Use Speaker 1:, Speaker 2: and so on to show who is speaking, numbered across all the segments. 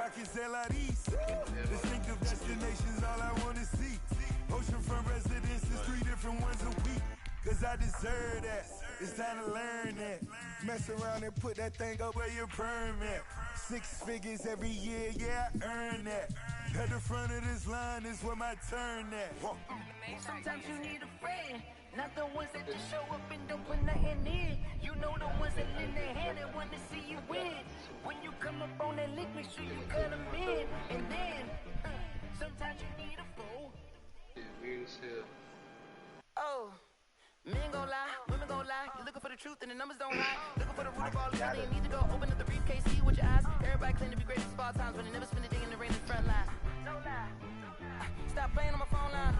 Speaker 1: pockets LIDs. Distinctive destinations, all I wanna see. Oceanfront residences, 3 different ones a week. Cause I deserve that. It's time to learn that. Mess around and put that thing up where your perm at. 6 figures every year, yeah, I earn that. At the front of this line is where my turn at.
Speaker 2: Sometimes you need a friend, not the ones that just show up and don't put nothing in. You know the ones that lend their hand and want to see you win. When you come up on that lick, make sure you cut them in. And then, sometimes you need a fool.
Speaker 3: Weird as hell.
Speaker 2: Oh. Men gon' lie, women gon' lie. You looking for the truth and the numbers don't lie. Looking for the root of all evil, you need to go open up the briefcase, see with your eyes. Everybody claim to be greatest of all times, but they never spend a day in the rain in the front line. No lie. Stop playing on my phone line.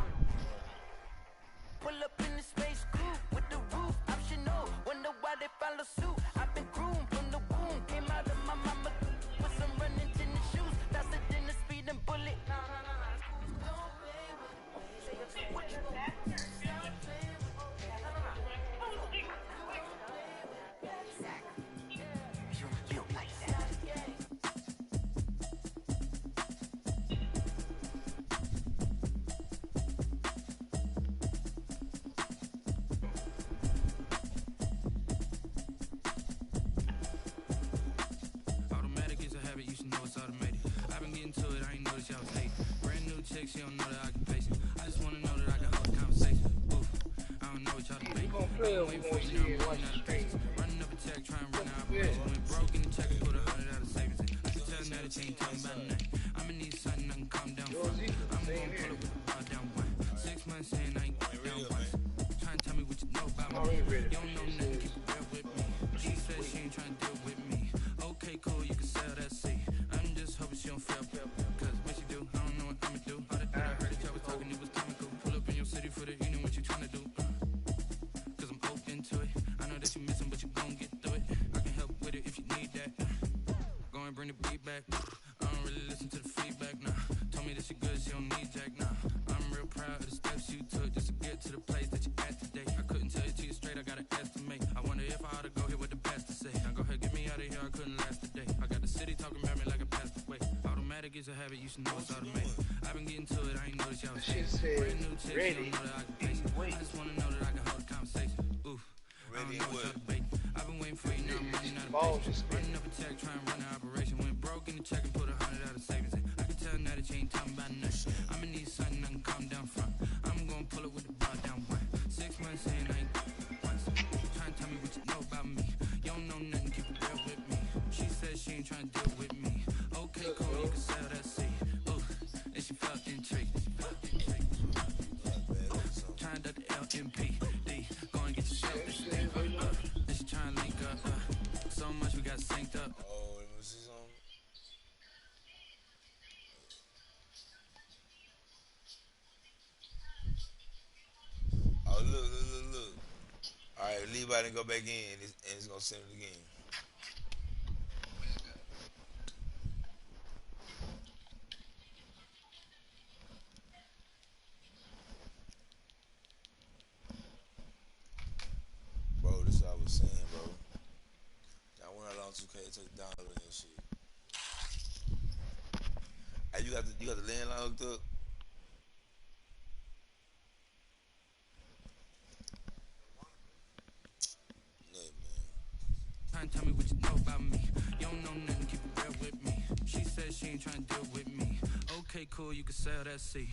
Speaker 2: Pull up in the space coupe with the roof optional. Wonder why they follow suit. I've been groomed from the womb. Came out of my mama with some running tennis shoes. Faster than the speeding bullet. What you got?
Speaker 4: She don't know the occupation. I just wanna know that I can hold a conversation. Oof, I don't know what y'all debating. Waiting for you, now I'm running out of patience. Running up a check, trying to run an operation. Went broke in the check and put 100 out of savings in. I can tell now that you ain't talking about nothing. I'ma need something I can calm down from. I'm gonna pull up with the bar down one. 6 months saying I ain't down once. Trying to tell me what you know about me. You don't know nothing, keep it real with me. She said she ain't trying to deal with me. Okay, cool, you can sell that seat. I'm just hoping she don't fail. Cause when she do, I don't know what I'ma do. For the, you know what you tryna do. Cause I'm open to it. I know that you missing, but you gon' get through it. I can help with it if you need that. Go and bring the beat back. I don't really listen to the feedback, nah. Told me that she good, she don't need jack, nah. I'm real proud of the steps you took just to get to the place that you at today. I couldn't tell you to you straight, I gotta estimate. I wonder if I ought to go here with the pastor say. Now go ahead, get me out of here, I couldn't last today. I got the city talking about me like a passed away. Automatic is a habit, you should know it's automated. I've been getting to it, I ain't noticed y'all was brand new chick, she don't know the occupation. I just wanna know that I can hold a conversation. Oof, I don't know what y'all debating. I've been waiting for you, now I'm running out of patience. Running up a check, trying to run an operation. Went broke in the check and put 100 out of savings in. I can tell now that you ain't talking about nothing. I'ma need something I can calm down from. I'm gonna pull it with the bar down one. 6 months saying I ain't once. Trying to tell me what you know about me. You don't know nothing, keep it real with me. She said she ain't trying to deal with me. Okay, cool, you can sell that seat. And she felt intrigued. Trying to the LMPD. Go and get yourself this thing. And she trying to link up. So much we got synced up.
Speaker 5: Oh, let me see something. Oh, look. Alright, leave out and go back in, and it's gonna send it again. Bro, this is what I was saying, bro. I went out on 2K to download that shit. Hey, you got the landline hooked up? Yeah, man.
Speaker 4: Trying to tell me what you know about me. You don't know nothing, keep it real with me. She said she ain't trying to deal with me. Okay, cool, you can sell that seat.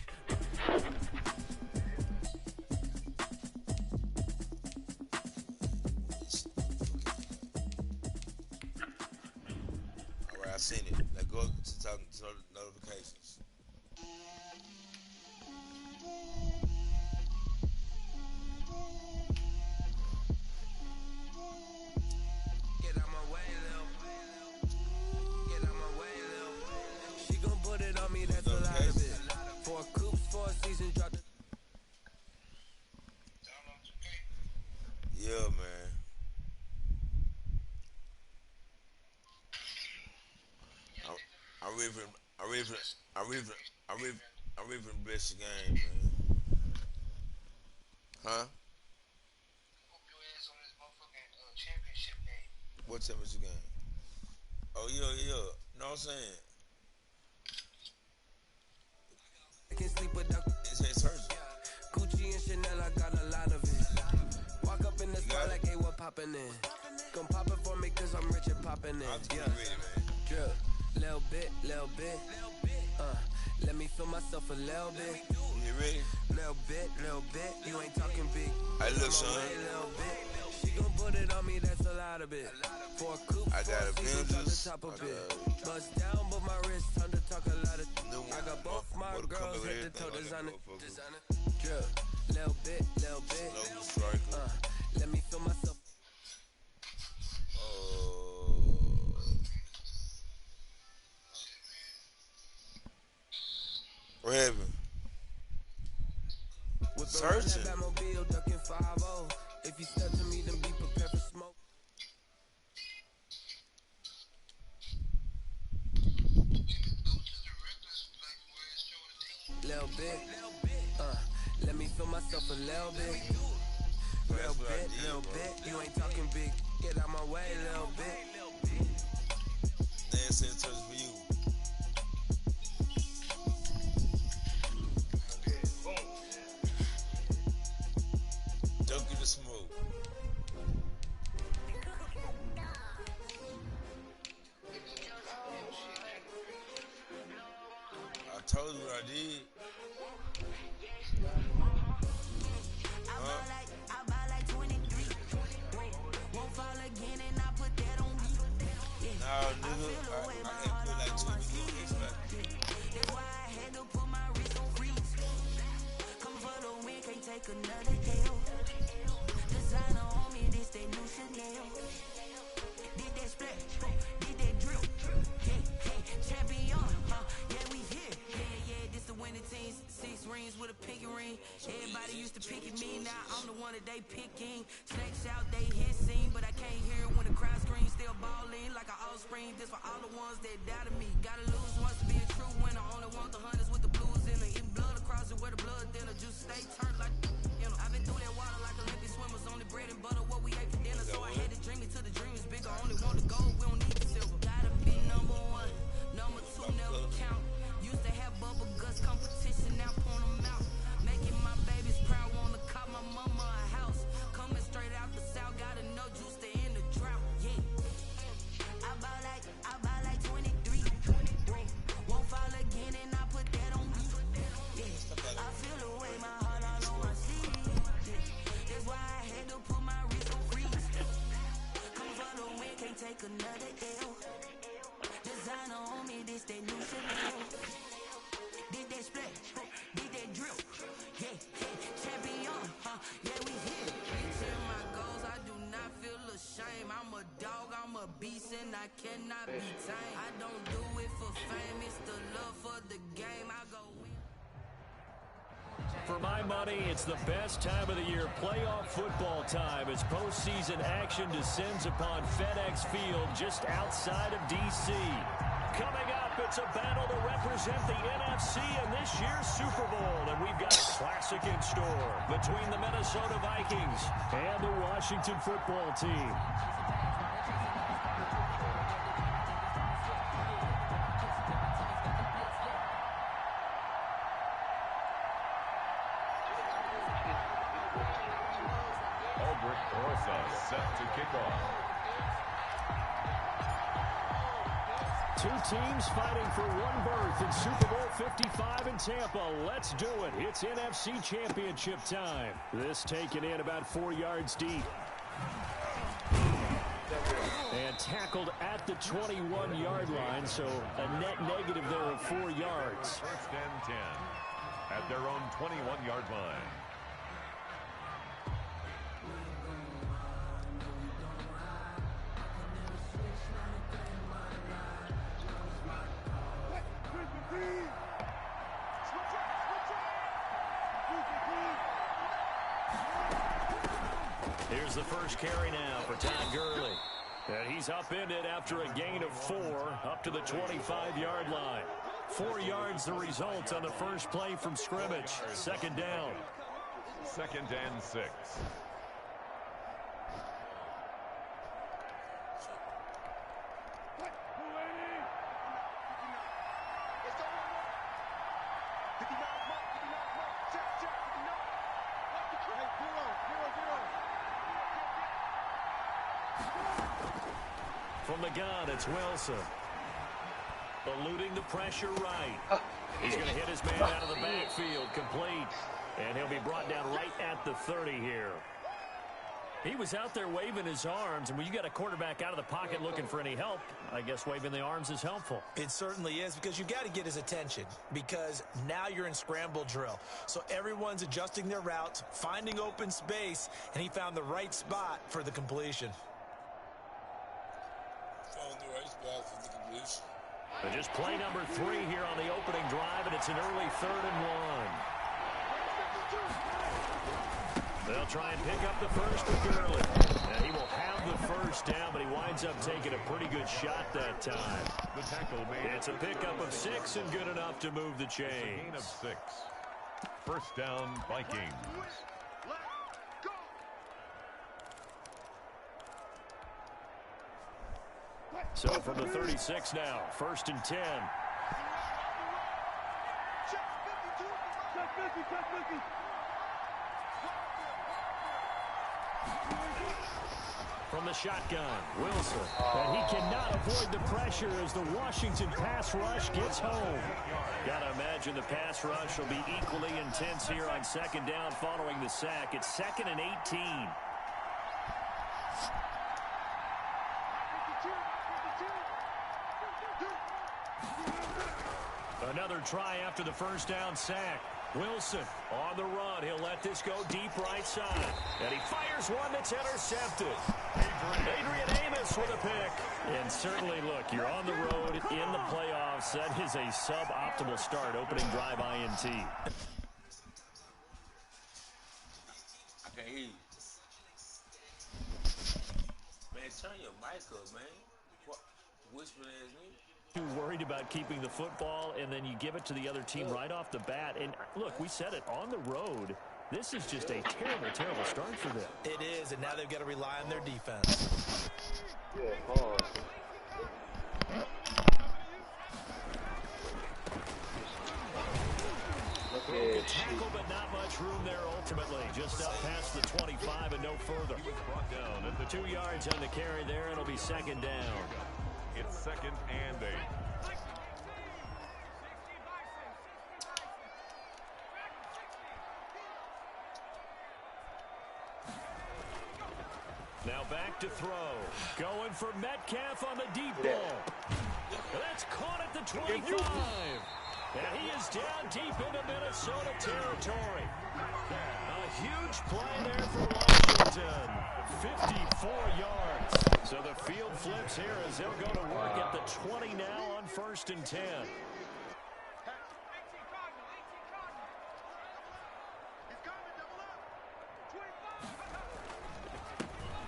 Speaker 5: Alright, I seen it. Now go to notifications.
Speaker 6: Get out my way, Lil. Get out my way, Lil. She gon' put it on me, that's a lot of it. 4 coops, 4 seasons, drop the.
Speaker 5: Yeah, man. I'm ready for the best game, man. Huh? What championship game? Oh yeah. Know what I'm saying? It's a surgeon.
Speaker 6: Gucci and Chanel, I got a lot of it. Walk up in the spot like, hey, what poppin' in? Gon' pop it for me cause I'm rich and poppin' in.
Speaker 5: Yeah. Ready, man.
Speaker 6: Drip, little bit. Let me feel myself a little bit.
Speaker 5: You ready?
Speaker 6: Little bit. You ain't talking big.
Speaker 5: Hey, look, son.
Speaker 6: Little bit. She gon' put it on me, that's a lot of it. For a coupe,
Speaker 5: I got Avengers.
Speaker 6: top of it. Bust down, but my wrist, time to talk a lot of. I got both my girls head to toe designer. Drip, little bit. Let me feel myself.
Speaker 5: What happened? Searching.
Speaker 6: If you step to me, then be prepared for smoke. Little bit. Let me feel myself a little bit. Little bit. You ain't talking big. Get out my way, little bit.
Speaker 5: Dance in touch for you. Junkie to smoke. I told you what I did.
Speaker 2: I buy like 23. Won't fall again and I put that on me.
Speaker 5: Nah, nigga, I can't put like 2
Speaker 2: That's why I had to put my wrist on freeze. Come for the win, can't take another L. Designer on me, this that new Chanel. Did that splash, did that drill. Champion, yeah, we here. Yeah, this the winning team. 6 rings with a pinky ring. Everybody used to pick at me, now I'm the one that they picking. Snakes out, they hit scene, but I can't hear it when the crowd screams. Still balling like an offspring. This for all the ones that doubted me. Gotta lose once to be a true winner. Only want the hunters with the blues in it. Even blood across it where the blood thinner. Just stay turned like, I've been through that water like Olympic swimmers. Only bread and butter, what we ate for dinner. So I had to dream it till the dream is bigger. Only want the gold, we don't need the silver. Gotta be number 1, number 2, never count. Used to have bubble guts competition, now point them out. Making my babies proud, wanna call my mama a house. Coming straight out the south, gotta know juice to end the drought. Yeah, I buy like 23. Won't fall again and I put that on me. Yeah, I feel the way my heart all on my sleeve. That's why I had to put my wrist on freeze. Come for the win, can't take another L. Designer on me, this that new Chanel. Did that splash, did that drill. Yeah, champion, yeah, we here. Reaching my goals, I do not feel ashamed. I'm a dog, I'm a beast, and I cannot be tamed. I don't do it for fame, it's the love for the game. I go win.
Speaker 7: For my money, it's the best time of the year, playoff football time, as postseason action descends upon FedEx Field just outside of D.C. Coming up, it's a battle to represent the NFC in this year's Super Bowl, and we've got a classic in store between the Minnesota Vikings and the Washington football team.
Speaker 8: Set to kick off.
Speaker 7: Two teams fighting for one berth in Super Bowl 55 in Tampa. Let's do it. It's NFC Championship time. This taken in about 4 yards deep. And tackled at the 21-yard line, so a net negative there of 4 yards.
Speaker 8: First and 10 at their own 21-yard line.
Speaker 7: Here's the first carry now for Todd Gurley. And he's upended after a gain of 4 up to the 25-yard line. 4 yards the result on the first play from scrimmage. Second down.
Speaker 8: 2nd and 6.
Speaker 7: From the gun, it's Wilson. Eluding the pressure right. He's going to hit his man out of the backfield, complete. And he'll be brought down right at the 30 here. He was out there waving his arms, and when you got a quarterback out of the pocket looking for any help, I guess waving the arms is helpful.
Speaker 9: It certainly is, because you got to get his attention, because now you're in scramble drill. So everyone's adjusting their routes, finding open space, and he found the right spot for the completion.
Speaker 5: Found the right spot for the completion.
Speaker 7: But just play number 3 here on the opening drive, and it's an early 3rd and 1. They'll try and pick up the first with Gurley. And he will have the first down, but he winds up taking a pretty good shot that time.
Speaker 8: The tackle made.
Speaker 7: It's a pickup of 6 and good enough to move the chains.
Speaker 8: A gain of 6. First down, Vikings.
Speaker 7: So from the 36 now, 1st and 10. From the shotgun, Wilson. And he cannot avoid the pressure as the Washington pass rush gets home. Gotta imagine the pass rush will be equally intense here on 2nd down following the sack. It's 2nd and 18. Another try after the first down sack. Wilson on the run. He'll let this go deep right side. And he fires one that's intercepted. Adrian Amos with a pick. And certainly, look, you're on the road in the playoffs. That is a suboptimal start. Opening drive INT.
Speaker 5: I can't hear you. Man, turn your mic up, man. What? Whispering ass nigga.
Speaker 7: Too worried about keeping the football, and then you give it to the other team right off the bat. And look, we said it, on the road, this is just a terrible, terrible start for them.
Speaker 9: It is, and now they've got to rely on their defense.
Speaker 7: Good tackle, but not much room there ultimately. Just up past the 25 and no further.
Speaker 8: He was brought down at the
Speaker 7: 2 yards on the carry there, and it'll be 2nd down.
Speaker 8: It's 2nd and 8.
Speaker 7: Now back to throw. Going for Metcalf on the deep ball. That's caught at the 25. And he is down deep into Minnesota territory. A huge play there for Washington. 54 yards. So the field flips here as they'll go to work at the 20 now on 1st and 10.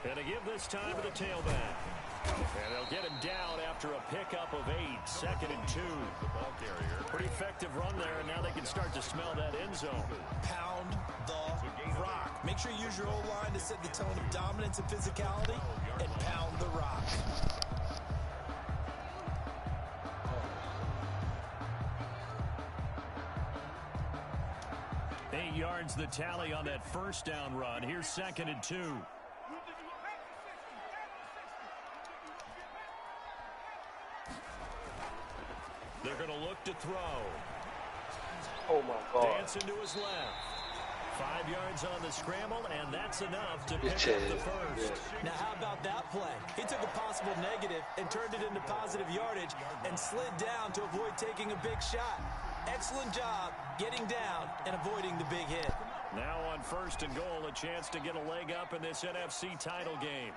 Speaker 7: And to give this time to the tailback. And they'll get him down after a pickup of 8. 2nd and 2.
Speaker 8: The ball carrier.
Speaker 7: Pretty effective run there, and now they can start to smell that end zone.
Speaker 9: Pound the rock. Make sure you use your O-line to set the tone of dominance and physicality, and pound the rock.
Speaker 7: Eight yards the tally on that first down run. Here's 2nd and 2. They're going to look to throw.
Speaker 10: Oh, my God.
Speaker 7: Dancing to his left. 5 yards on the scramble, and that's enough to pick up the first.
Speaker 9: Now, how about that play? He took a possible negative and turned it into positive yardage and slid down to avoid taking a big shot. Excellent job getting down and avoiding the big hit.
Speaker 7: Now on 1st and goal, a chance to get a leg up in this NFC title game.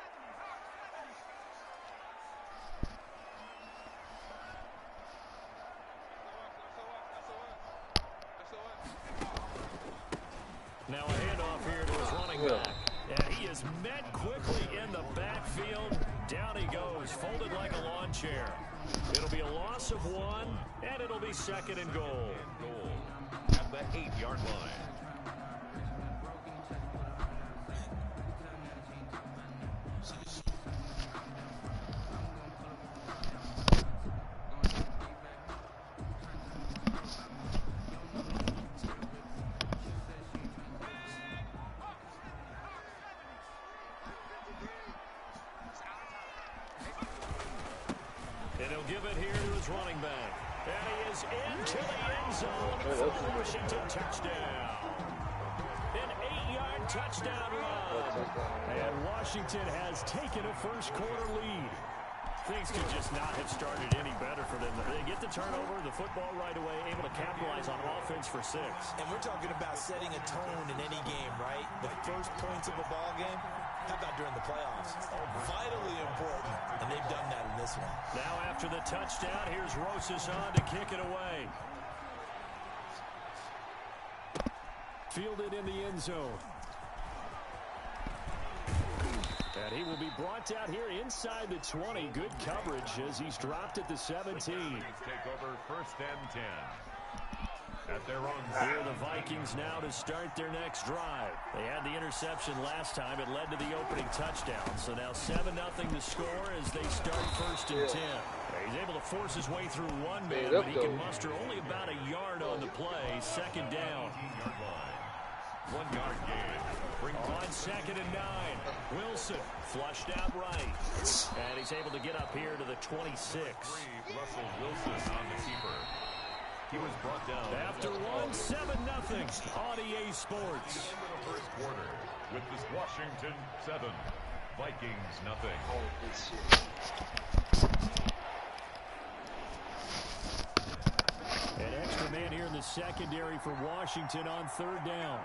Speaker 7: Now a handoff here to his running back. And he is met quickly in the backfield. Down he goes, folded like a lawn chair. It'll be a loss of 1, and it'll be 2nd and goal.
Speaker 8: At the 8-yard line.
Speaker 7: And he'll give it here to his running back. And he is into the end zone for Washington touchdown. An 8-yard touchdown run. And Washington has taken a first-quarter lead. Things could just not have started any better for them. They get the turnover, the football right away, able to capitalize on offense for 6.
Speaker 9: And we're talking about setting a tone in any game, right? The first points of a ball game, how about during the playoffs? Vitally important, and they've done that in this one.
Speaker 7: Now after the touchdown, here's Rosas on to kick it away. Fielded in the end zone. And he will be brought down here inside the 20. Good coverage as he's dropped at the 17.
Speaker 8: Take over 1st and 10. At their own.
Speaker 7: Here are the Vikings now to start their next drive. They had the interception last time. It led to the opening touchdown. So now 7-0 the score as they start 1st and 10. He's able to force his way through one man, but he can muster only about a yard on the play. 2nd down.
Speaker 8: 1 yard gain.
Speaker 7: On 2nd and 9. Wilson flushed out right. And he's able to get up here to the 26.
Speaker 8: Russell Wilson on the keeper. He was brought down.
Speaker 7: After 7-0 on EA Sports.
Speaker 8: Into the first quarter with this Washington 7, Vikings nothing.
Speaker 7: An extra man here in the secondary for Washington on 3rd down.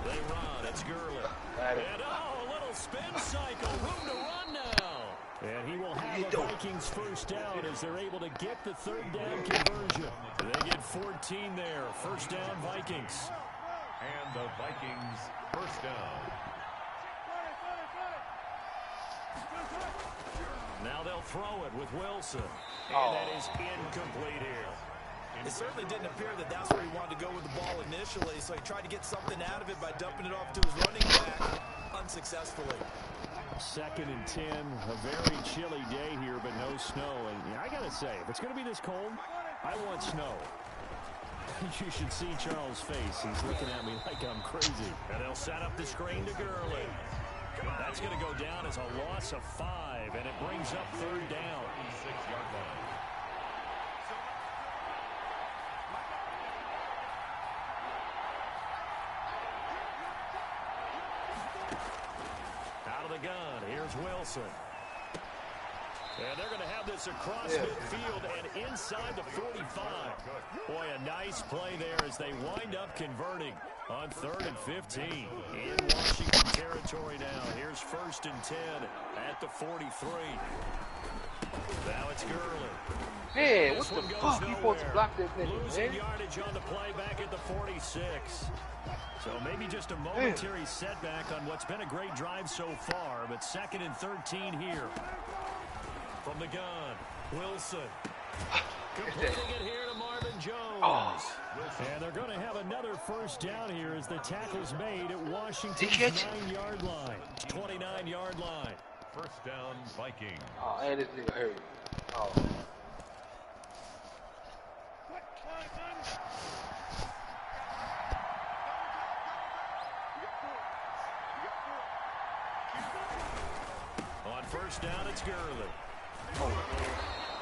Speaker 7: They run. It's Gurley. And a little spin cycle. Room to run now. And he will have the Vikings 1st down as they're able to get the 3rd down conversion. They get 14 there. 1st down Vikings.
Speaker 8: And the Vikings 1st down.
Speaker 7: Now they'll throw it with Wilson. And that is incomplete here.
Speaker 9: It certainly didn't appear that that's where he wanted to go with the ball initially, so he tried to get something out of it by dumping it off to his running back unsuccessfully.
Speaker 7: 2nd and 10, a very chilly day here, but no snow. And I got to say, if it's going to be this cold, I want snow. You should see Charles' face. He's looking at me like I'm crazy. And they'll set up the screen to Gurley. That's going to go down as a loss of 5, and it brings up 3rd down.
Speaker 8: 6-yard line.
Speaker 7: Out of the gun, here's Wilson. And they're going to have this across midfield and inside the 45. Boy, a nice play there as they wind up converting on 3rd and 15. In Washington territory now. Here's 1st and 10 at the 43. Now it's Gurley.
Speaker 10: Man, what the fuck? You supposed to block that thing,
Speaker 7: Losing yardage on the play back at the 46. So maybe just a momentary setback on what's been a great drive so far, but 2nd and 13 here. From the gun, Wilson. Completing it here to Marvin Jones. And they're going to have another 1st down here as the tackle's made at Washington's 9-yard line. 29-yard line.
Speaker 8: 1st down, Vikings.
Speaker 10: Oh, and this nigga hurt. Oh.
Speaker 7: On 1st down, it's Gurley.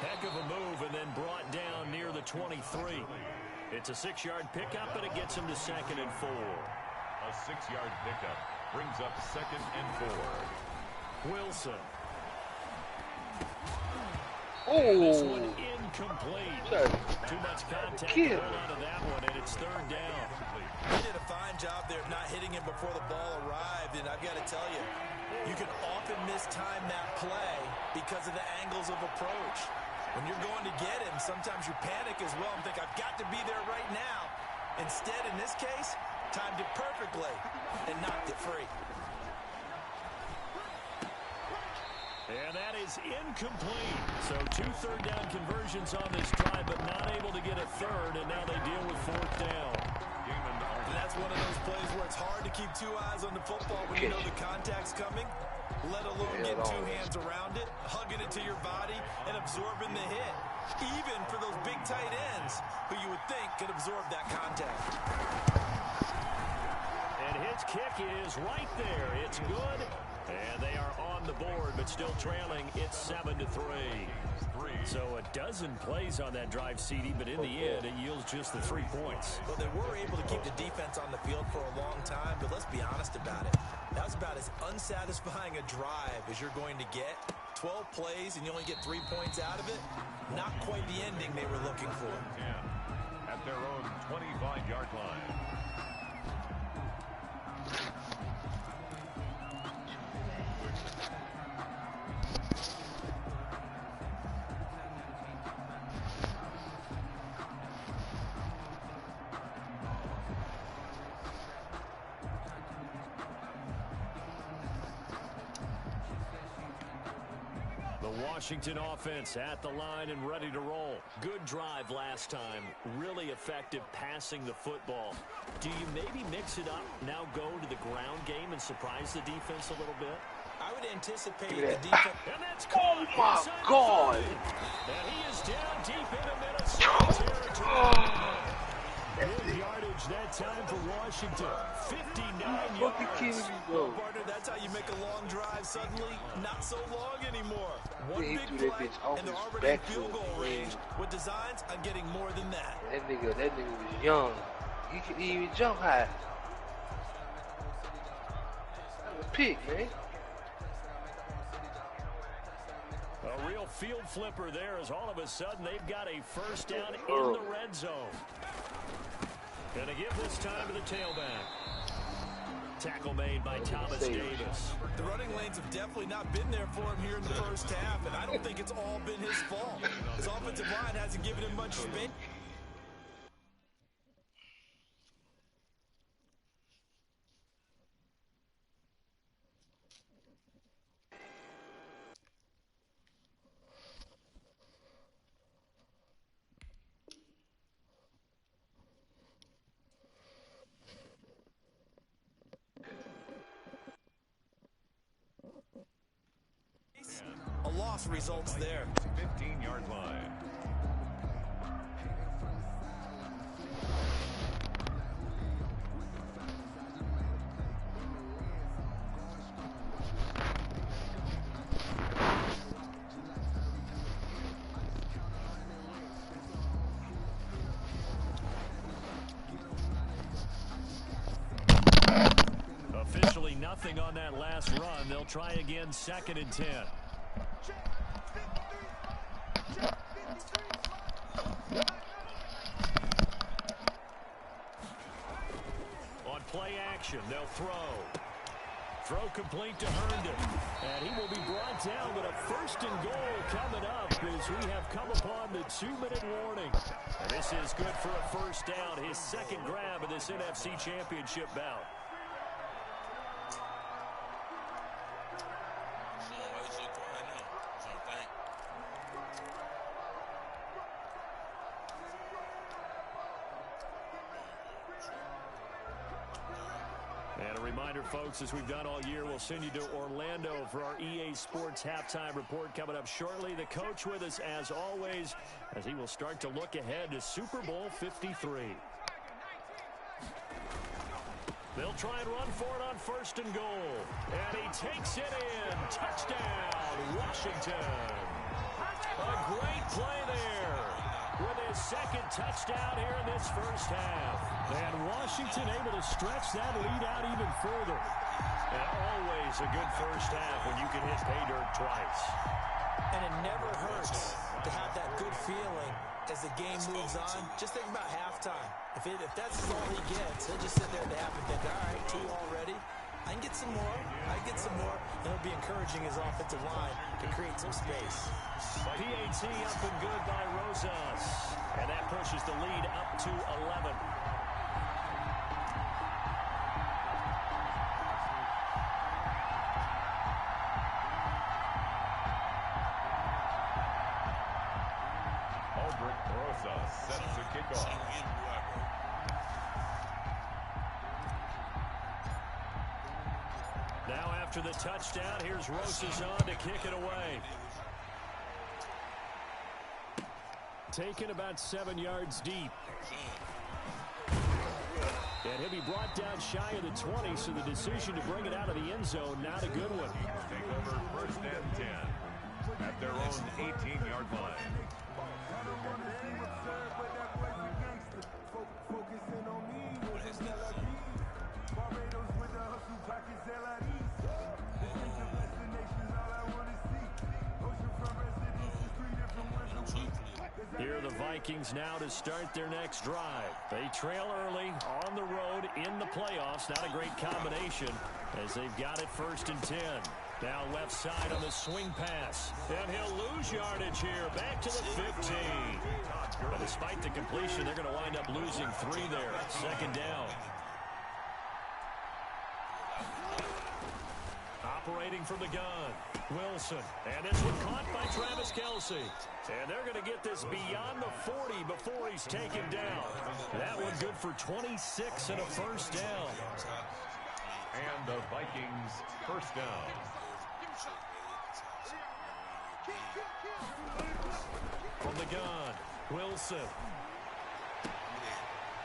Speaker 7: Heck of a move and then brought down near the 23. It's a 6-yard pickup, and it gets him to 2nd and 4.
Speaker 8: A 6-yard pickup brings up 2nd and 4.
Speaker 7: Wilson.
Speaker 10: Oh,
Speaker 7: this one incomplete. Too much contact to hold on to that one, and it's 3rd down.
Speaker 9: He did a fine job there of not hitting him before the ball arrived, and I've got to tell you, you can often mistime that play because of the angles of approach. When you're going to get him, sometimes you panic as well and think, I've got to be there right now. Instead, in this case, timed it perfectly and knocked it free.
Speaker 7: And that is incomplete. So 2 3rd down conversions on this drive, but not able to get a 3rd, and now they deal with 4th down.
Speaker 9: And that's one of those plays where it's hard to keep 2 eyes on the football when you know the contact's coming, let alone getting 2 hands around it, hugging it to your body, and absorbing the hit. Even for those big tight ends who you would think could absorb that contact.
Speaker 7: And his kick is right there. It's good. And they are on the board, but still trailing. It's 7-3. So a dozen plays on that drive, CD, but in the end, it yields just the 3 points.
Speaker 9: Well, they were able to keep the defense on the field for a long time, but let's be honest about it. That was about as unsatisfying a drive as you're going to get. 12 plays and you only get 3 points out of it. Not quite the ending they were looking for.
Speaker 8: At their own 25-yard line.
Speaker 7: Washington offense at the line and ready to roll. Good drive last time. Really effective passing the football. Do you maybe mix it up, now go to the ground game and surprise the defense a little bit?
Speaker 9: I would anticipate the defense.
Speaker 7: And that's caught.
Speaker 10: Oh, my God.
Speaker 7: And he is down deep into Minnesota territory. Good yardage that time for Washington. 59 yards.
Speaker 9: Well, partner, that's how you make a long drive suddenly not so long anymore. One big play, and they're already in field goal range with designs on getting more than that.
Speaker 10: That nigga was young. He could even jump high. That was a pick, man.
Speaker 7: A real field flipper there as all of a sudden they've got a first down in the red zone. Gonna give this time to the tailback. Tackle made by Thomas Davis.
Speaker 9: The running lanes have definitely not been there for him here in the first half, and I don't think it's all been his fault. His offensive line hasn't given him much space. A loss results there.
Speaker 8: 15-yard line.
Speaker 7: Officially nothing on that last run. They'll try again, 2nd and 10. On play action, they'll throw. Throw complete to Herndon. And he will be brought down with a 1st and goal coming up as we have come upon the 2-minute warning. And this is good for a first down, his 2nd grab of this NFC Championship bout. And a reminder, folks, as we've done all year, we'll send you to Orlando for our EA Sports halftime report coming up shortly. The coach with us, as always, as he will start to look ahead to Super Bowl 53. They'll try and run for it on 1st and goal. And he takes it in. Touchdown, Washington. A great play there with his 2nd touchdown here in this first half. And Washington able to stretch that lead out even further. And always a good first half when you can hit pay dirt twice.
Speaker 9: And it never hurts to have that good feeling as the game moves on. Just think about halftime. If that's all he gets, he'll just sit there at the half and think, all right, 2 already. I can get some more. I can get some more. And it'll be encouraging his offensive line to create some space.
Speaker 7: PAT up and good by Rosas. And that pushes the lead up to 11.
Speaker 8: Rosas sets the kickoff.
Speaker 7: Now after the touchdown, here's Rosas on to kick it away. Taken about 7 yards deep. And he'll be brought down shy of the 20, so the decision to bring it out of the end zone, not a good one.
Speaker 8: Take over 1st and 10 at their own 18-yard line.
Speaker 7: Here are the Vikings now to start their next drive. They trail early on the road in the playoffs. Not a great combination as they've got it 1st and 10. Now left side on the swing pass. And he'll lose yardage here. Back to the 15. But despite the completion, they're going to wind up losing 3 there. 2nd down. Operating from the gun, Wilson. And this one caught by Travis Kelce. And they're going to get this beyond the 40 before he's taken down. That one good for 26 and a 1st down.
Speaker 8: And the Vikings 1st down.
Speaker 7: From the gun, Wilson.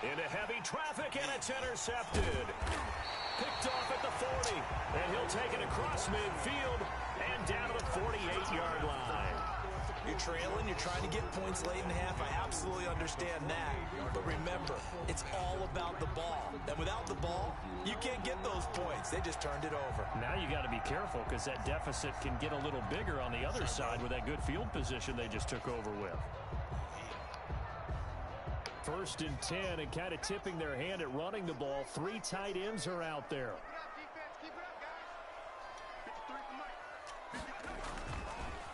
Speaker 7: Into heavy traffic, and it's intercepted. Picked off at the 40, and he'll take it across midfield and down to the 48-yard line.
Speaker 9: You're trailing, you're trying to get points late in the half. I absolutely understand that. But remember, it's all about the ball. And without the ball, you can't get those points. They just turned it over.
Speaker 7: Now you got to be careful because that deficit can get a little bigger on the other side with that good field position they just took over with. 1st and 10, and kind of tipping their hand at running the ball. 3 tight ends are out there.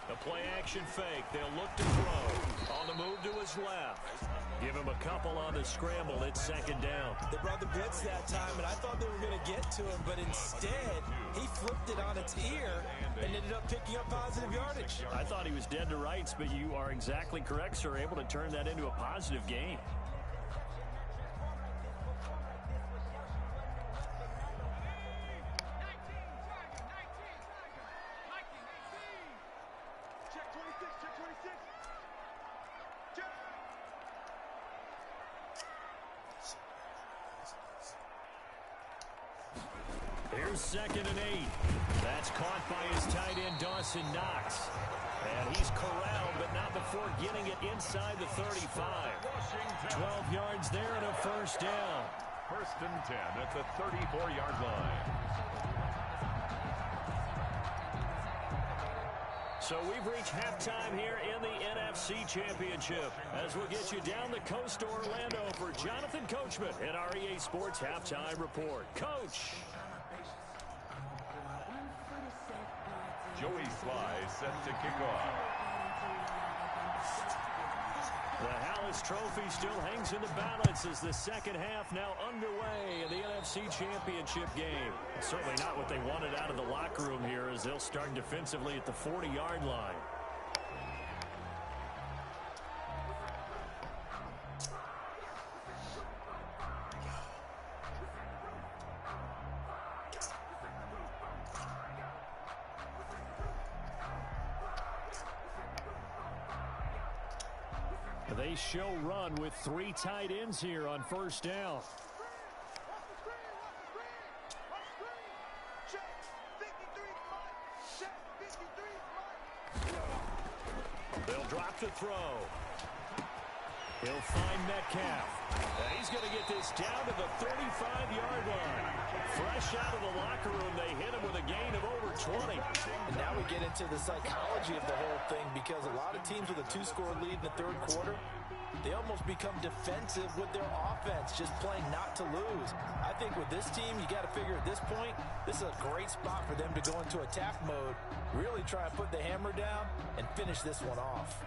Speaker 7: The play-action fake. They'll look to throw. On the move to his left. Give him a couple on the scramble. It's 2nd down.
Speaker 9: They brought the blitz that time, and I thought they were going to get to him, but instead, he flipped it on its ear and ended up picking up positive yardage.
Speaker 7: I thought he was dead to rights, but you are exactly correct, sir. Able to turn that into a positive gain. Here's 2nd and 8. That's caught by his tight end, Dawson Knox. And he's corralled, but not before getting it inside the 35. 12 yards there and a 1st down.
Speaker 8: 1st and 10 at the 34-yard line.
Speaker 7: So we've reached halftime here in the NFC Championship as we'll get you down the coast to Orlando for Jonathan Coachman and our EA Sports Halftime Report. Coach.
Speaker 8: Joey Sly set to kick off.
Speaker 7: The Hallis Trophy still hangs in the balance as the 2nd half now underway in the NFC Championship game. Certainly not what they wanted out of the locker room here as they'll start defensively at the 40-yard line. They show run with 3 tight ends here on 1st down. They'll drop to throw. He'll find Metcalf. And he's going to get this down to the 35-yard line. Fresh out of the locker room, they hit him with a gain of over 20.
Speaker 9: And now we get into the psychology of the whole thing because a lot of teams with a 2-score lead in the 3rd quarter, they almost become defensive with their offense, just playing not to lose. I think with this team, you got to figure at this point, this is a great spot for them to go into attack mode, really try and put the hammer down and finish this one off.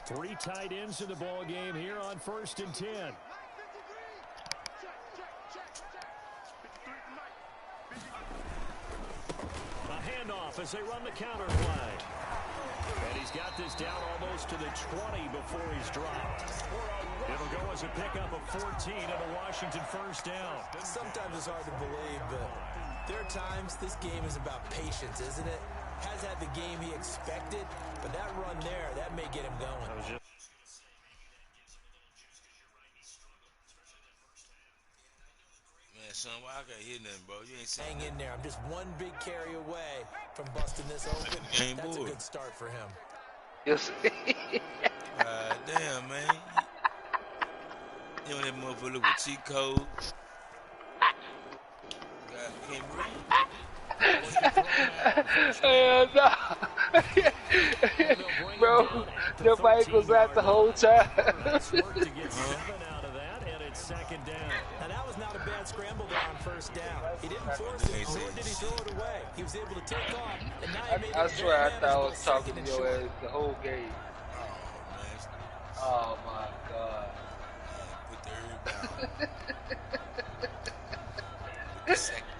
Speaker 7: Three tight ends in the ball game here on 1st and 10. A handoff as they run the counter play. And he's got this down almost to the 20 before he's dropped. It'll go as a pickup of 14 and a Washington 1st down.
Speaker 9: Sometimes it's hard to believe, but There are times this game is about patience, isn't it? Has had the game he expected, but that run there, that may get him going.
Speaker 5: Son, why I can't hear nothing, bro? You ain't saying
Speaker 9: hang in there. I'm just one big carry away from busting this open. That's a good start for him.
Speaker 10: Yes.
Speaker 5: Damn, man. You know that motherfucker with cheat code. Can't breathe.
Speaker 10: Hell no. Bro, nobody goes out the whole time.
Speaker 9: Second down. Now that was not a bad scramble there on first down. He didn't force it, nor did he throw it away. He was able to take off, and now he made
Speaker 10: I swear I thought I was talking to your ass the whole game. Oh my God.
Speaker 5: Put the herb down.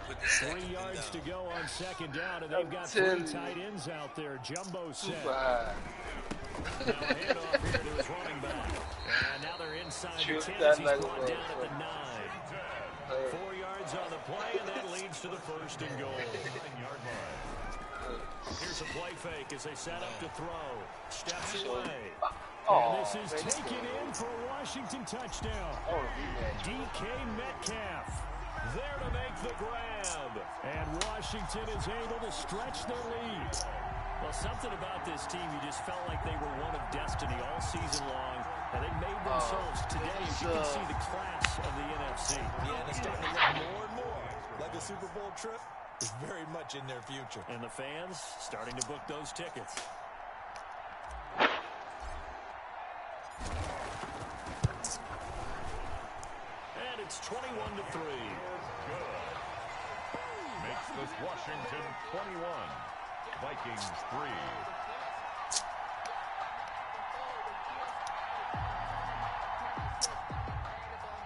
Speaker 5: Put the
Speaker 7: 3 yards to go on second down, and they've got 3 tight ends out there. Jumbo set. Now a handoff here to his running back. And now they're inside the 10 as he's brought down at the 9. 4 yards on the play, and that leads to the first and goal. 9-yard line. Here's a play fake as they set up to throw. Steps away. And this is taken in for a Washington touchdown. DK Metcalf there to make the grab. And Washington is able to stretch their lead. Well, something about this team, you just felt like they were one of destiny all season long, and they made themselves today, as you can see, the class of the NFC.
Speaker 9: Yeah, and it's starting to look more and more like a Super Bowl trip is very much in their future.
Speaker 7: And the fans starting to book those tickets. And it's 21-3.
Speaker 8: Makes this Washington 21. Vikings 3.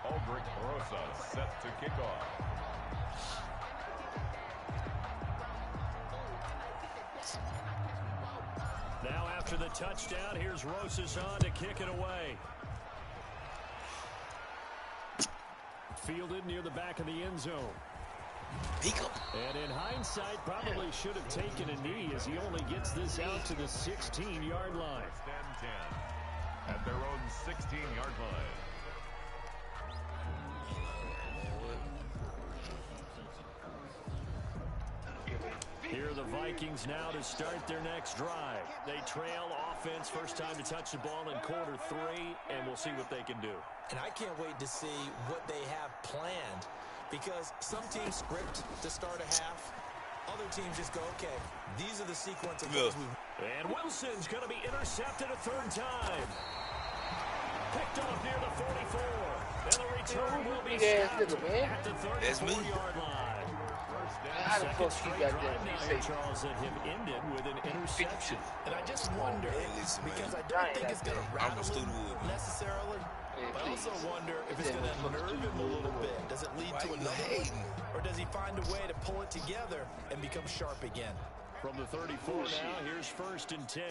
Speaker 8: Aldrich Rosa set to kick off.
Speaker 7: Now after the touchdown, here's Rosas on to kick it away. Fielded near the back of the end zone. And in hindsight, probably should have taken a knee as he only gets this out to the 16-yard line.
Speaker 8: First and 10 at their own 16-yard line.
Speaker 7: Here are the Vikings now to start their next drive. They trail offense, first time to touch the ball in quarter 3, and we'll see what they can do.
Speaker 9: And I can't wait to see what they have planned, because some teams script to start a half. Other teams just go, okay, these are the sequence of things we...
Speaker 7: And Wilson's going to be intercepted a third time. Picked off near the 44. And the return will be stopped at the 34-yard line.
Speaker 10: How the fuck you got that?
Speaker 7: Charles, that have ended with an interception.
Speaker 9: And I just wonder, because I don't think it's going to rattle him necessarily, but I also wonder if it's going to nerve him a little bit. Does it lead to another one? Or does he find a way to pull it together and become sharp again?
Speaker 7: From the 34 now, here's first and 10.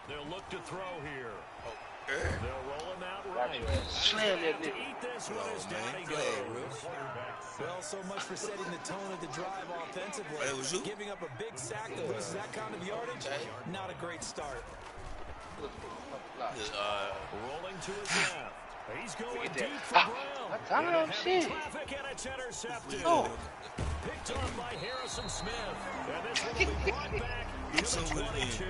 Speaker 7: They'll look to throw here. They'll roll him out right.
Speaker 10: Slam that nigga.
Speaker 7: Eat this one as down he goes.
Speaker 9: Well, so much for setting the tone of the drive offensively. Giving up a big sack that loses that kind of yardage, not a great start.
Speaker 7: Rolling to his left. He's going deep for Brown. Traffic, and it's intercepted. Picked off by Harrison Smith. And this one will be brought back to the 22.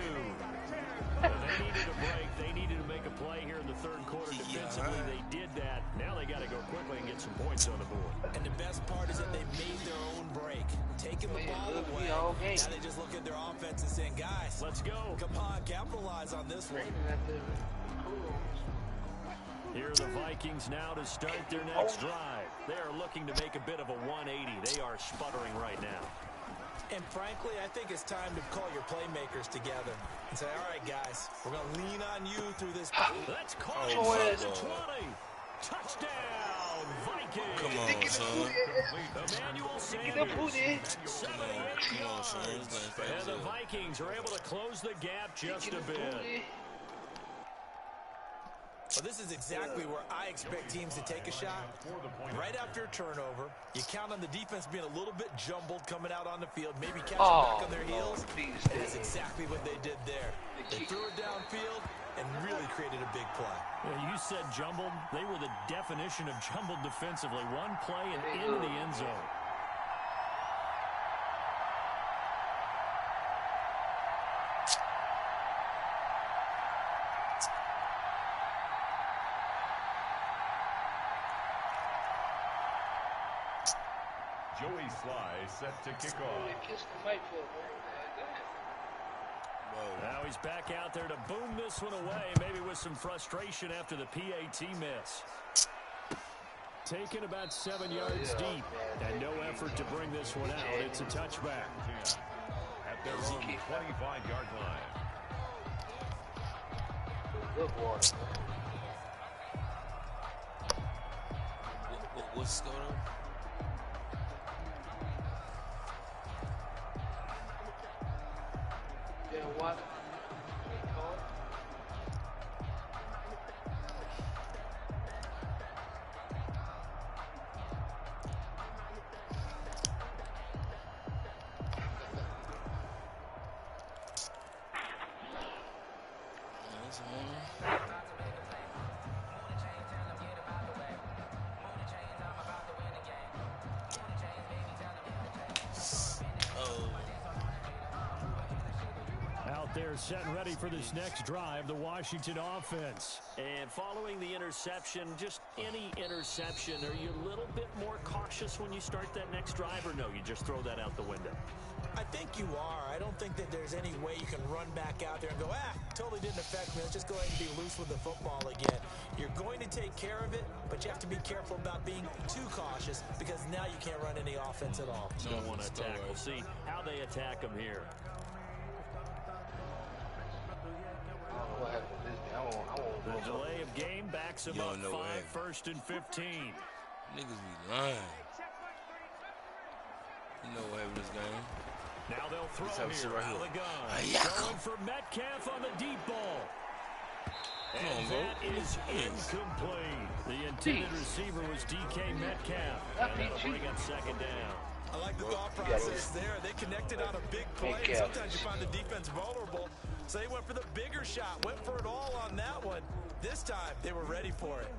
Speaker 7: And they needed a break. They needed to make a play here in the third quarter defensively. They did that. Now they got to go quickly and get some points on the board.
Speaker 9: And the best part is that they made their own break. Taking the ball away. Now they just look at their offense and saying, guys,
Speaker 7: let's go.
Speaker 9: Come on, capitalize on this one.
Speaker 7: Here are the Vikings now to start their next drive. They are looking to make a bit of a 180. They are sputtering right now.
Speaker 9: And frankly, I think it's time to call your playmakers together and say, all right, guys, we're going to lean on you through this.
Speaker 7: Let's call it 20. Touchdown, Vikings.
Speaker 5: Come on, son.
Speaker 7: Emmanuel Sanders. 78 yards. And the Vikings are able to close the gap just a bit.
Speaker 9: Well, this is exactly where I expect teams to take a shot. Right after a turnover, you count on the defense being a little bit jumbled coming out on the field, maybe catching back on their heels. And that's exactly what they did there. They threw it downfield and really created a big play.
Speaker 7: Yeah, you said jumbled. They were the definition of jumbled defensively. One play and into the end zone.
Speaker 8: Joey Sly set to kick off.
Speaker 7: Now he's back out there to boom this one away, maybe with some frustration after the PAT miss. Taken about 7 yards deep, and no effort to bring this one out. It's a touchback.
Speaker 8: At their own 25-yard line.
Speaker 5: What's going on?
Speaker 10: Yeah, what?
Speaker 7: They're set and ready for this next drive, the Washington offense. And following the interception, just any interception, are you a little bit more cautious when you start that next drive, or no, you just throw that out the window?
Speaker 9: I think you are. I don't think that there's any way you can run back out there and go, totally didn't affect me. Let's just go ahead and be loose with the football again. You're going to take care of it, but you have to be careful about being too cautious because now you can't run any offense at all.
Speaker 7: Don't want to attack. We'll see how they attack them here. The delay of game backs him up 5, 1st and 15.
Speaker 5: Niggas be lying. You know what happened this game.
Speaker 7: Now they'll throw here
Speaker 5: right
Speaker 7: out of the gun. Going for Metcalf on the deep ball. And that is incomplete. The intended receiver was DK Metcalf. And that'll bring up 2nd down.
Speaker 9: I like the thought process there. They connected on a big play. Sometimes you find the defense vulnerable. So they went for the bigger shot, went for it all on that one. This time, they were ready for it.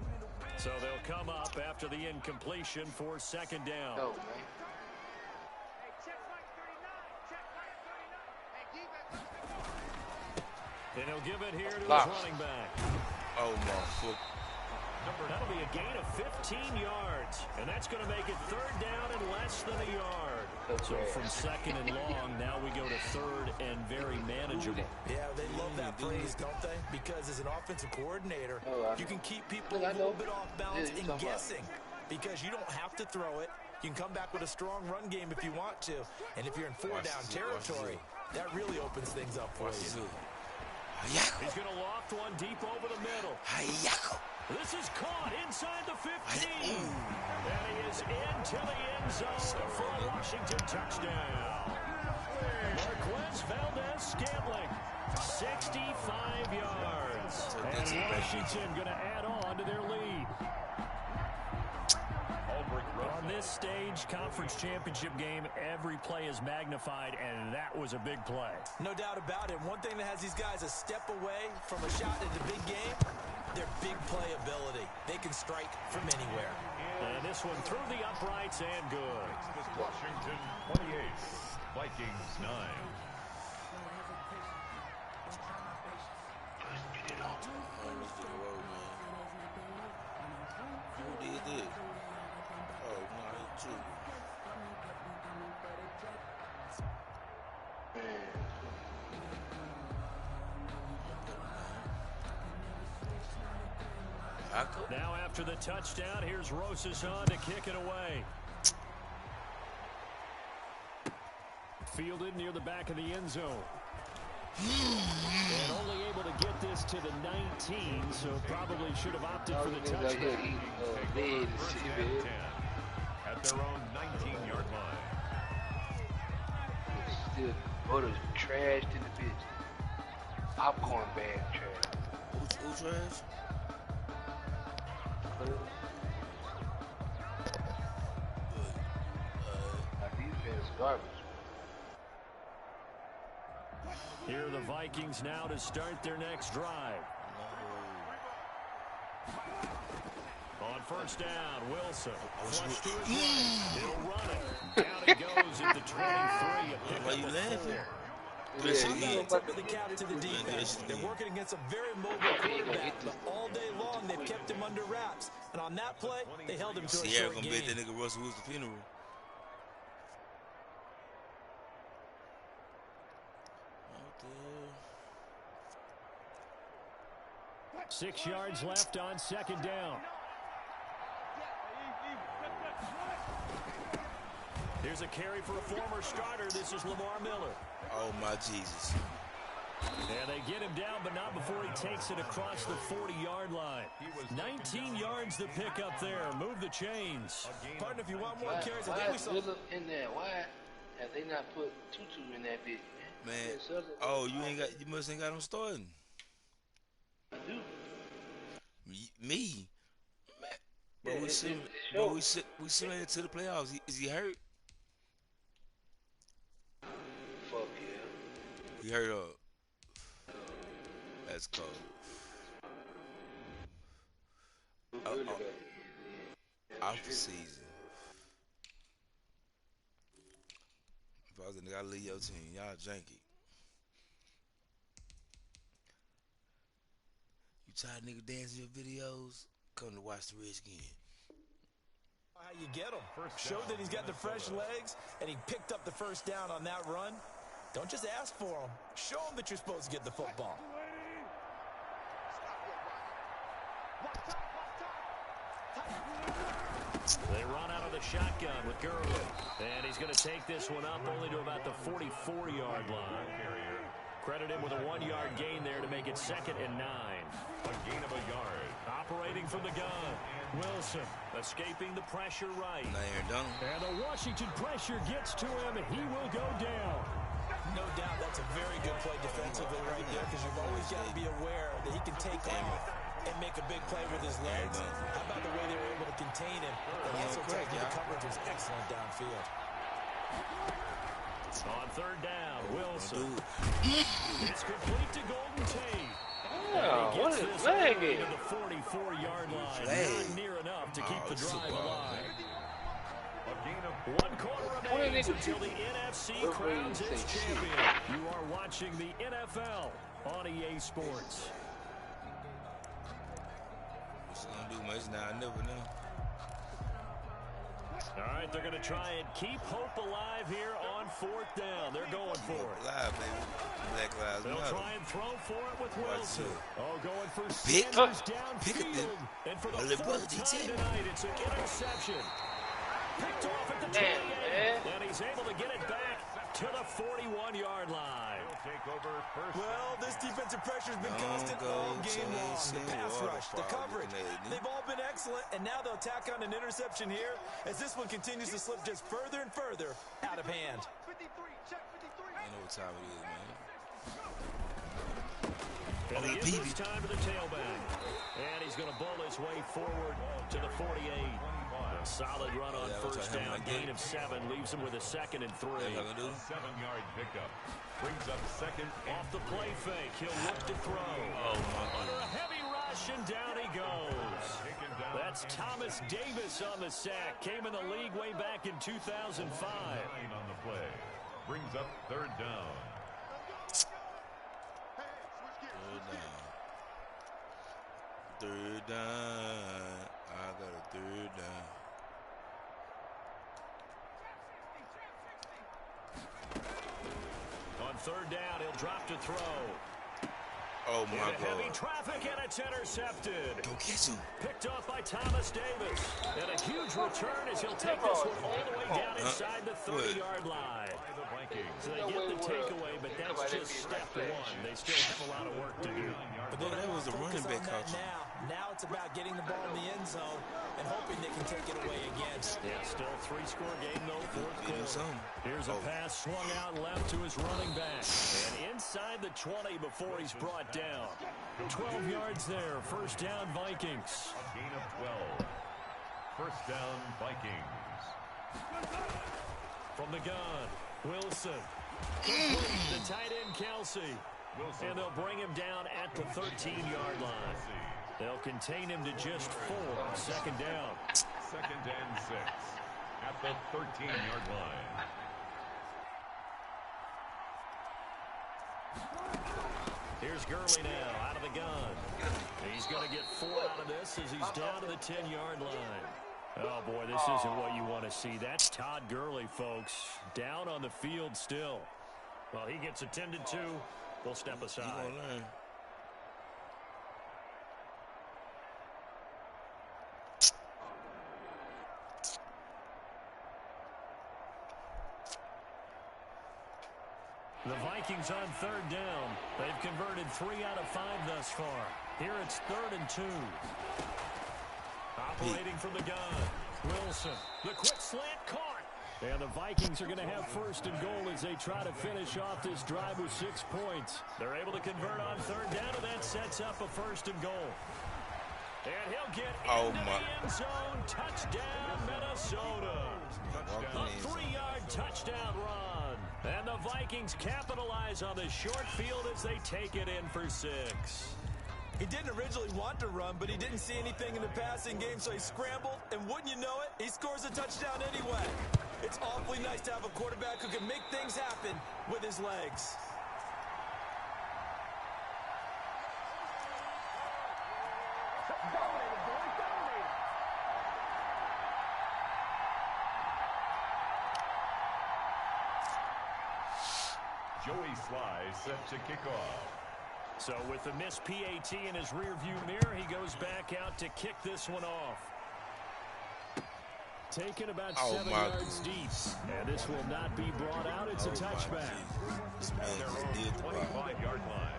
Speaker 7: So they'll come up after the incompletion for 2nd down.
Speaker 10: No, man.
Speaker 7: And he'll give it here to his running back.
Speaker 5: Oh, my foot.
Speaker 7: That'll be a gain of 15 yards. And that's going to make it 3rd down and less than a yard. So from 2nd and long, now we go to 3rd and very manageable.
Speaker 9: Yeah, they love that phrase, don't they? Because as an offensive coordinator, you can keep people a little bit off balance and guessing. Because you don't have to throw it. You can come back with a strong run game if you want to. And if you're in 4-down territory, that really opens things up for you.
Speaker 7: He's going to loft one deep over the middle. This is caught inside the 15. And he is into the end zone for a Washington touchdown. Marquez Valdez-Scantling, 65 yards. And Washington going to add on to their lead. On this stage, conference championship game, every play is magnified, and that was a big play.
Speaker 9: No doubt about it. One thing that has these guys a step away from a shot in the big game, their big play ability. They can strike from anywhere.
Speaker 7: And this one through the uprights and good.
Speaker 8: Washington 28, Vikings 9.
Speaker 5: Who did this? Oh, no, he too.
Speaker 7: Now after the touchdown, here's Rosas on to kick it away. Fielded near the back of the end zone. And only able to get this to the 19, so probably should have opted for the touchdown.
Speaker 8: At their own 19-yard line.
Speaker 10: Still, voters trashed in the bitch. Popcorn bag trash.
Speaker 5: Who trash?
Speaker 10: Our defense is garbage.
Speaker 7: Here are the Vikings now to start their next drive. On first down, Wilson. Flush to his right. He'll run it. Down it goes at the 23.
Speaker 5: Why you laughing?
Speaker 9: Tip of the cap to the defense. They're working against a very mobile quarterback, but all day long they've kept him under wraps. And on that play, they held him to a short
Speaker 5: gonna
Speaker 9: game.
Speaker 5: bet that nigga Russell Wilson funeral.
Speaker 7: 6 yards left on second down. Here's a carry for a former starter. This is Lamar Miller.
Speaker 5: Oh, my Jesus.
Speaker 7: And they get him down, but not before he takes it across the 40-yard line. 19 yards to pick up there. Move the chains.
Speaker 9: Partner, if you want more carries,
Speaker 10: I think we saw in there. Why have they not put Tutu in that bit, man?
Speaker 5: Oh, you must ain't got him starting.
Speaker 10: I do.
Speaker 5: Me? Man. But
Speaker 10: Yeah,
Speaker 5: we simulated to the playoffs. Is he hurt?
Speaker 10: Fuck yeah.
Speaker 5: He hurt up. That's cold. Off the season. If I was a nigga, I'd leave your team. Y'all janky. You tired of nigga dancing your videos? Come to watch the Redskins.
Speaker 9: How you get him. Show that he's got the fresh legs, and he picked up the first down on that run. Don't just ask for him. Show him that you're supposed to get the football.
Speaker 7: They run out of the shotgun with Gurley. And he's going to take this one up only to about the 44-yard line. Credit him with a 1-yard gain there to make it 2nd and 9.
Speaker 8: A gain of a yard.
Speaker 7: Operating from the gun. Wilson escaping the pressure right.
Speaker 5: And
Speaker 7: the Washington pressure gets to him, and he will go down.
Speaker 9: No doubt that's a very good play defensively right there, because you've always got to be aware that he can take off and make a big play with his legs. How about the way they were able to contain him? And also taking the coverage was excellent downfield.
Speaker 7: On third down, Wilson. It's complete to Golden Tate.
Speaker 10: Oh, what is leg is?
Speaker 7: To the 44-yard line. Not near enough to keep the drive alive. One quarter remains until the NFC crowns its champion. You are watching the NFL on EA Sports.
Speaker 5: What's he gonna do, man? It's now I never know.
Speaker 7: All right, they're going to try and keep hope alive here on 4th down. They're going for it.
Speaker 5: Alive, baby. Black Lives Matter.
Speaker 7: They'll try and throw for it with Wilson. Oh, going for
Speaker 5: Pick.
Speaker 7: Sanders downfield. And for the 4th time tonight, it's an interception. Picked off at the 28. And he's able to get it back to the 41-yard line.
Speaker 9: Well, this defensive pressure has been constant all game long. The pass rush, the coverage, they've all been excellent, and now they'll tack on an interception here as this one continues to slip just further and further out of hand.
Speaker 5: You know what time it is, man.
Speaker 7: And he gives this time to the tailback. And he's going to bowl his way forward to the 48. A solid run on first down. Gain of 7 leaves him with a 2nd and 3.
Speaker 8: A 7-yard pickup. Brings up 2nd.
Speaker 7: Off the play fake. He'll look to throw. Under a heavy rush, and down he goes. That's Thomas Davis on the sack. Came in the league way back in 2005.
Speaker 8: On the play. Brings up 3rd down.
Speaker 5: Third down. I got a 3rd down.
Speaker 7: On 3rd down, he'll drop to throw.
Speaker 5: Oh, my God.
Speaker 7: Heavy traffic, and it's intercepted.
Speaker 5: Go get him.
Speaker 7: Picked off by Thomas Davis. And a huge return as he'll take this one all the way down inside the 30-yard line. So they get the takeaway, but that's just step 1. They still have a lot of work to do.
Speaker 5: But that was a running back, coach.
Speaker 9: Now it's about getting the ball in the end zone and hoping they can take it away again.
Speaker 7: Yeah, still a 3-score game, though, fourth quarter. Here's a pass swung out left to his running back. And inside the 20 before he's brought down. 12 yards there. First down, Vikings.
Speaker 8: Gain of 12. First down, Vikings.
Speaker 7: From the gun, Wilson. The tight end, Kelsey. And they'll bring him down at the 13-yard line. They'll contain him to just 4. Second down.
Speaker 8: Second and 6 at the 13-yard line.
Speaker 7: Here's Gurley now out of the gun. He's going to get 4 out of this as he's down to the 10-yard line. Oh, boy, this isn't what you want to see. That's Todd Gurley, folks. Down on the field still. Well, he gets attended to. We'll step aside. The Vikings on third down. They've converted 3 out of 5 thus far. Here it's 3rd and 2. Operating from the gun. Wilson. The quick slant caught. And the Vikings are going to have first and goal as they try to finish off this drive with 6 points. They're able to convert on third down, and that sets up a first and goal. And he'll get into the end zone. Touchdown, Minnesota. A 3-yard touchdown run. And the Vikings capitalize on the short field as they take it in for 6.
Speaker 9: He didn't originally want to run, but he didn't see anything in the passing game, so he scrambled, and wouldn't you know it, he scores a touchdown anyway. It's awfully nice to have a quarterback who can make things happen with his legs.
Speaker 8: Joey Sly set to kick off.
Speaker 7: So with the missed PAT in his rearview mirror, he goes back out to kick this one off. Taken about 7 yards deep. And this will not be brought out. It's a touchback.
Speaker 8: At their own 25-yard line.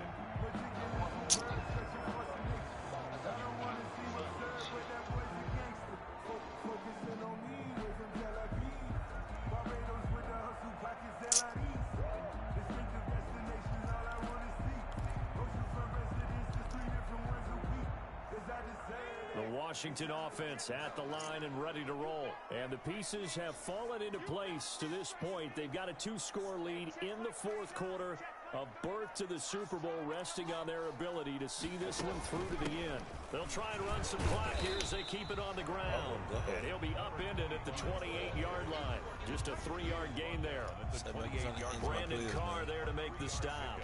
Speaker 7: The Washington offense at the line and ready to roll. And the pieces have fallen into place to this point. They've got a 2-score lead in the fourth quarter. A berth to the Super Bowl resting on their ability to see this one through to the end. They'll try and run some clock here as they keep it on the ground. And he'll be upended at the 28-yard line. Just a 3-yard gain there.
Speaker 8: The 28-yard
Speaker 7: Brandon Carr there to make the stop.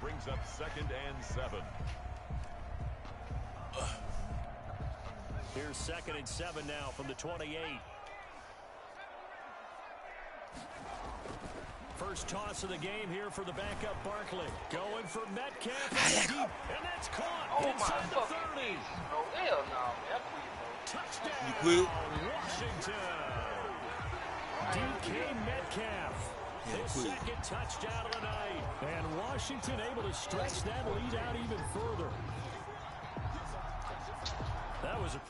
Speaker 8: Brings up 2nd and 7.
Speaker 7: Here's 2nd and 7 now from the 28. First toss of the game here for the backup Barkley. Going for Metcalf. Deep, and that's caught inside the 30.
Speaker 10: Oh, hell no, man.
Speaker 7: Touchdown, Washington. DK Metcalf. His second touchdown of the night. And Washington able to stretch that lead out even further. That was a...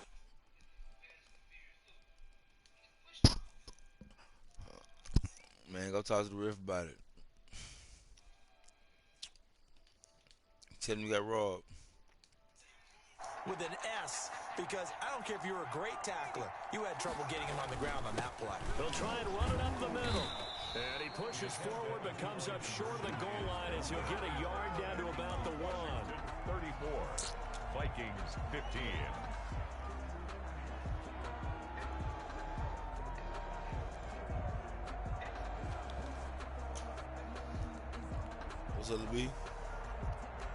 Speaker 5: Man, go talk to the ref about it. Tell him you got robbed.
Speaker 9: With an S, because I don't care if you're a great tackler. You had trouble getting him on the ground on that play.
Speaker 7: They'll try and run it up the middle. And he pushes forward but comes up short of the goal line as he'll get a yard down to about the 1.
Speaker 8: 34. Vikings 15.
Speaker 5: What's up, B?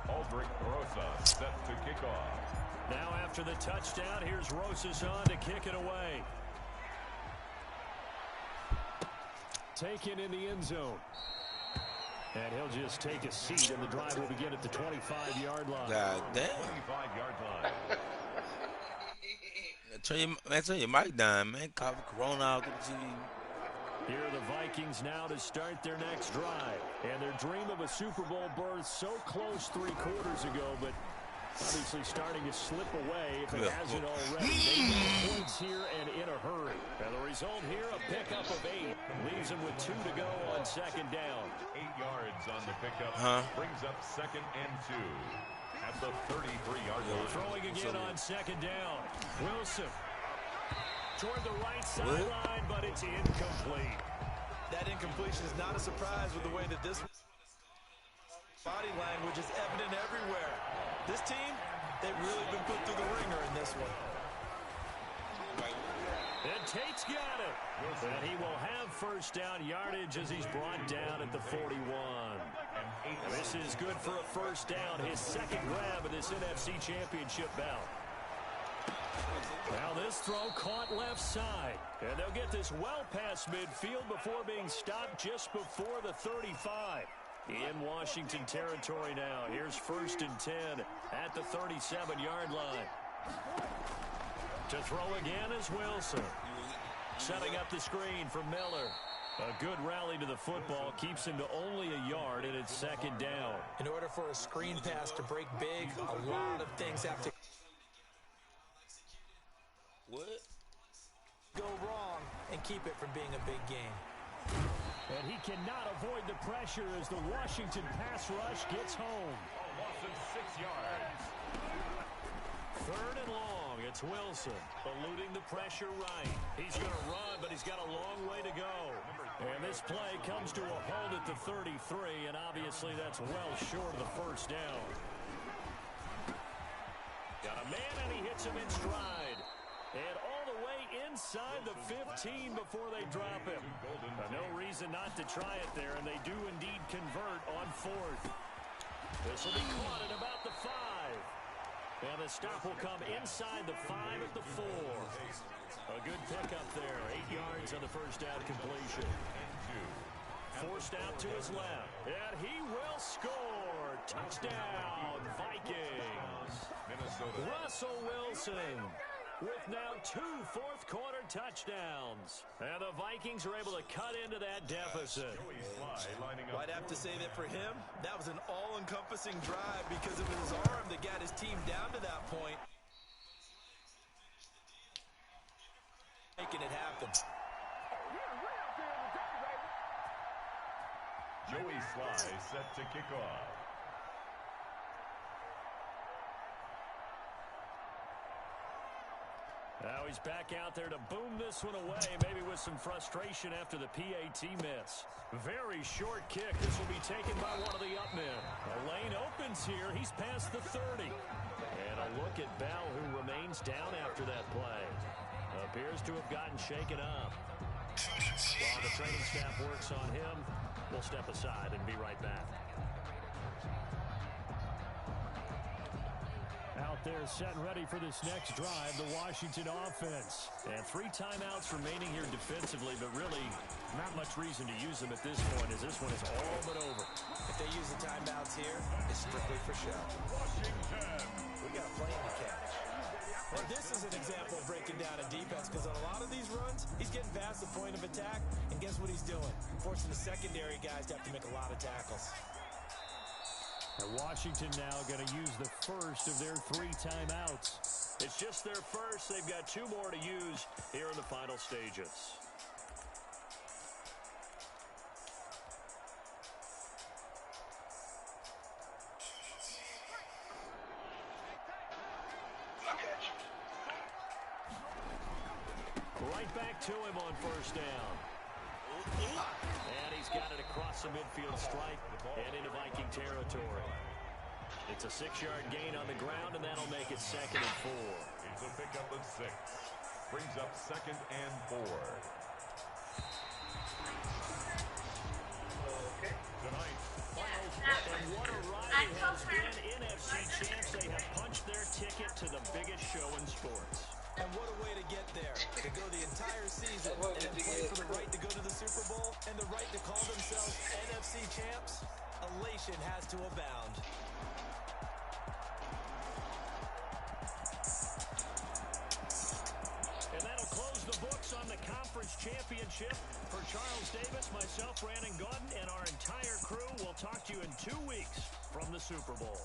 Speaker 8: Aldrich Rosa set to kick off.
Speaker 7: Now after the touchdown, here's Rosas on to kick it away. Taken in the end zone. And he'll just take a seat, and the drive will begin at the 25-yard line.
Speaker 5: God damn.
Speaker 8: 25-yard line.
Speaker 5: Turn your mic down, man. Copy Corona out to the TV.
Speaker 7: Here are the Vikings now to start their next drive. And their dream of a Super Bowl berth so close 3 quarters ago, but Obviously starting to slip away if it hasn't already. They need points here and in a hurry. And the result here, a pickup of 8. Leaves them with 2 to go on second down.
Speaker 8: 8 yards on the pickup. Brings up 2nd and 2 at the 33-yard line.
Speaker 7: Throwing again on second down. Wilson toward the right sideline, but it's incomplete.
Speaker 9: That incompletion is not a surprise with the way that this body language is evident everywhere. This team, they've really been put through the ringer in this one.
Speaker 7: And Tate's got it. And he will have first down yardage as he's brought down at the 41. And this is good for a first down, his second grab of this NFC Championship bout. Now this throw caught left side. And they'll get this well past midfield before being stopped just before the 35. In Washington territory now. Here's 1st and 10 at the 37-yard line. To throw again is Wilson. Setting up the screen for Miller. A good rally to the football keeps him to only a yard, and it's second down.
Speaker 9: In order for a screen pass to break big, a lot of things have to go wrong and keep it from being a big game.
Speaker 7: And he cannot avoid the pressure as the Washington pass rush gets home.
Speaker 8: A loss of 6 yards.
Speaker 7: 3rd and long. It's Wilson eluding the pressure right. He's going to run, but he's got a long way to go. And this play comes to a halt at the 33, and obviously that's well short of the first down. Got a man, and he hits him in stride. And all the way inside the 15 before they drop him. No reason not to try it there, and they do indeed convert on 4th. This will be caught at about the 5. And the stop will come inside the 5 at the 4. A good pickup there. 8 yards on the first down completion. Forced out to his left. And he will score. Touchdown, Vikings. Russell Wilson with now 2 fourth-quarter touchdowns. And the Vikings are able to cut into that deficit.
Speaker 9: I'd have to say that for him, that was an all-encompassing drive because it was his arm that got his team down to that point. Making it happen.
Speaker 8: Joey Sly set to kick off.
Speaker 7: Now he's back out there to boom this one away, maybe with some frustration after the PAT miss. Very short kick. This will be taken by one of the up men. The lane opens here. He's past the 30. And a look at Bell, who remains down after that play. Appears to have gotten shaken up. While the training staff works on him, we'll step aside and be right back. Out there set and ready for this next drive, the Washington offense. And 3 timeouts remaining here defensively, but really not much reason to use them at this point as this one is all but over.
Speaker 9: If they use the timeouts here, it's strictly for show. We got a play in the catch. And this is an example of breaking down a defense because on a lot of these runs, he's getting past the point of attack, and guess what he's doing? Forcing the secondary guys to have to make a lot of tackles.
Speaker 7: And Washington now going to use the first of their 3 timeouts. It's just their first. They've got 2 more to use here in the final stages. Right back to him on first down. And he's got it across the midfield stripe and into Viking territory. It's a 6-yard gain on the ground, and that'll make it 2nd and 4.
Speaker 8: It's a pickup of 6. Brings up 2nd and 4. Tonight,
Speaker 7: and what a ride it has been. NFC champs, they have punched their ticket to the biggest show in sports.
Speaker 9: And what a way to get there. To go the entire season and then play for the right to go to the Super Bowl and the right to call themselves NFC champs. Elation has to abound.
Speaker 7: And that'll close the books on the conference championship. For Charles Davis, myself, Brandon Gordon, and our entire crew, we'll talk to you in 2 weeks from the Super Bowl.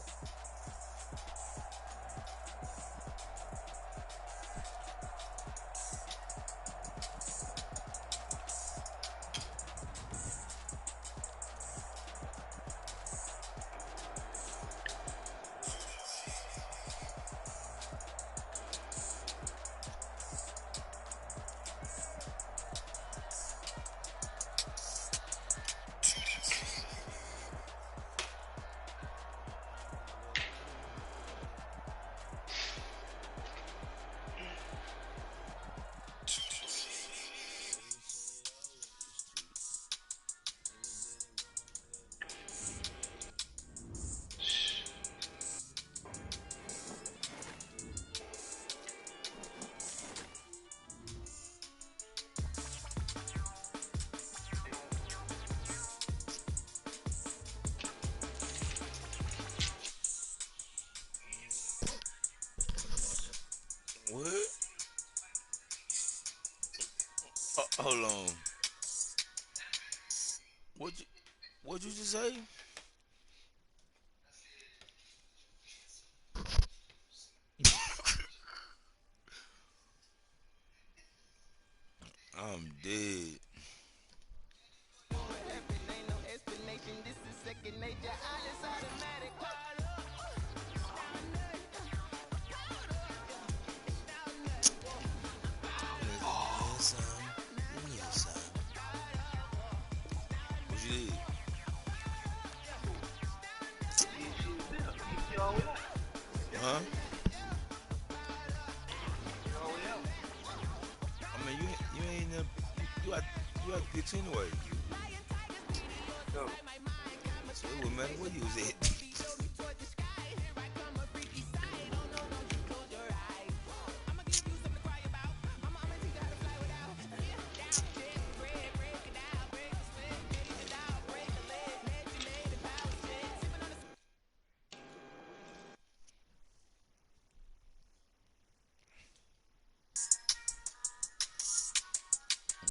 Speaker 5: Hold on. What you just say? I'm dead. What you did? Huh? I mean, you ain't you had pitch anyway.
Speaker 10: No.
Speaker 5: So it wouldn't matter where you was at.